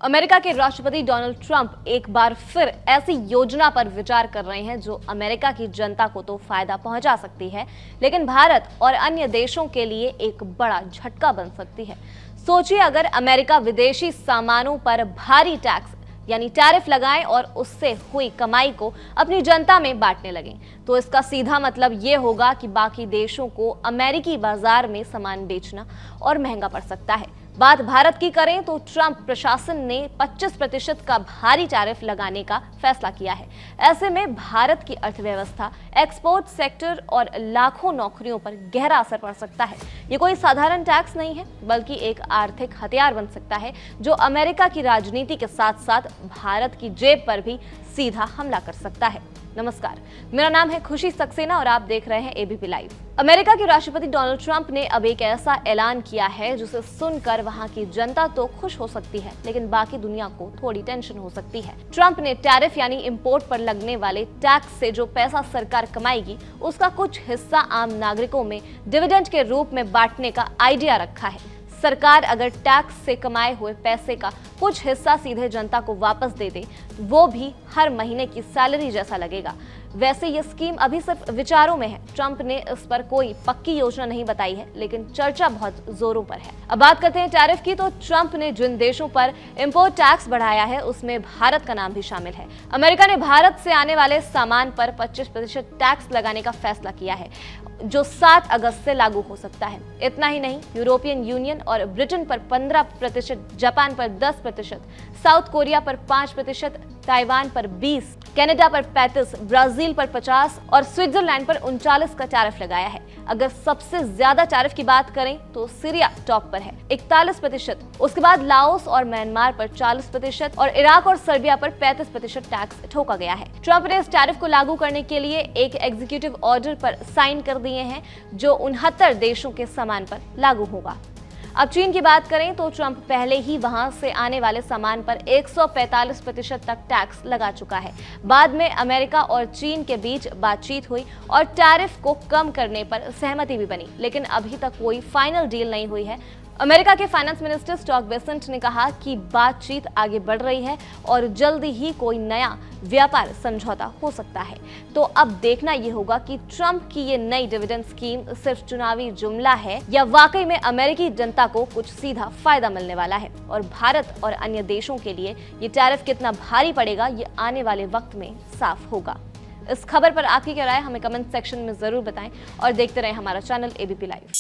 America के राष्ट्रपति Donald Trump एक बार फिर ऐसी योजना पर विचार कर रहे हैं जो अमेरिका की जनता को तो फायदा पहुंचा सकती है, लेकिन भारत और अन्य देशों के लिए एक बड़ा झटका बन सकती है। सोचिए, अगर अमेरिका विदेशी सामानों पर भारी टैक्स यानी टैरिफ लगाएं और उससे हुई कमाई को अपनी जनता में बांटने लगें, तो इसका सीधा मतलब ये होगा कि बाकी देशों को अमेरिकी बाजार में सामान बेचना और महंगा पड़ सकता है। बात भारत की करें तो ट्रंप प्रशासन ने 25% का भारी टैरिफ लगाने का फैसला किया है। ऐसे में भारत की अर्थव्यवस्था, एक्सपोर्ट सेक्टर और लाखों नौकरियों पर गहरा असर पड़ सकता है। ये कोई साधारण टैक्स नहीं है, बल्कि एक आर्थिक हथियार बन सकता है जो अमेरिका की राजनीति के साथ साथ भारत की जेब पर भी सीधा हमला कर सकता है। नमस्कार, मेरा नाम है खुशी सक्सेना और आप देख रहे हैं एबीपी लाइव। अमेरिका के राष्ट्रपति डोनाल्ड ट्रंप ने अब एक ऐसा ऐलान किया है जिसे सुनकर वहां की जनता तो खुश हो सकती है, लेकिन बाकी दुनिया को थोड़ी टेंशन हो सकती है। ट्रंप ने टैरिफ यानी इंपोर्ट पर लगने वाले टैक्स से जो पैसा सरकार कमाएगी, उसका कुछ हिस्सा आम नागरिकों में डिविडेंड के रूप में बांटने का आइडिया रखा है। सरकार अगर टैक्स से कमाए हुए पैसे का कुछ हिस्सा सीधे जनता को वापस दे दे, वो भी हर महीने की सैलरी जैसा लगेगा। वैसे ये स्कीम अभी सिर्फ विचारों में है। ट्रंप ने इस पर कोई पक्की योजना नहीं बताई है, लेकिन चर्चा बहुत जोरों पर है। अब बात करते हैं टैरिफ की, तो ट्रंप ने जिन देशों पर इंपोर्ट टैक्स बढ़ाया है उसमें भारत का नाम भी शामिल है। अमेरिका ने भारत से आने वाले सामान पर 25% टैक्स लगाने का फैसला किया है, जो 7 अगस्त से लागू हो सकता है। इतना ही नहीं, यूरोपियन यूनियन और ब्रिटेन पर 15%, जापान पर 10%, साउथ कोरिया पर 5%, ताइवान पर 20%, कनाडा पर 35%, ब्राजील पर 50% और स्विट्जरलैंड पर 39% का टैरिफ लगाया है। अगर सबसे ज्यादा टैरिफ की बात करें तो सीरिया टॉप पर है, 41%। उसके बाद लाओस और म्यांमार पर 40% और इराक और सर्बिया पर 35% टैक्स ठोका गया है। ट्रंप ने इस टैरिफ को लागू करने के लिए एक एग्जीक्यूटिव ऑर्डर पर साइन कर दिए हैं, जो 69 देशों के सामान पर लागू होगा। अब चीन की बात करें तो ट्रंप पहले ही वहां से आने वाले सामान पर 145% तक टैक्स लगा चुका है। बाद में अमेरिका और चीन के बीच बातचीत हुई और टैरिफ को कम करने पर सहमति भी बनी, लेकिन अभी तक कोई फाइनल डील नहीं हुई है। अमेरिका के फाइनेंस मिनिस्टर स्कॉट बेसेंट ने कहा कि बातचीत आगे बढ़ रही है और जल्दी ही कोई नया व्यापार समझौता हो सकता है। तो अब देखना यह होगा कि ट्रंप की ये नई डिविडेंड स्कीम सिर्फ चुनावी जुमला है या वाकई में अमेरिकी जनता को कुछ सीधा फायदा मिलने वाला है। और भारत और अन्य देशों के लिए ये टैरिफ कितना भारी पड़ेगा, ये आने वाले वक्त में साफ होगा। इस खबर पर आपकी क्या राय, हमें कमेंट सेक्शन में जरूर बताएं और देखते रहें हमारा चैनल एबीपी लाइव।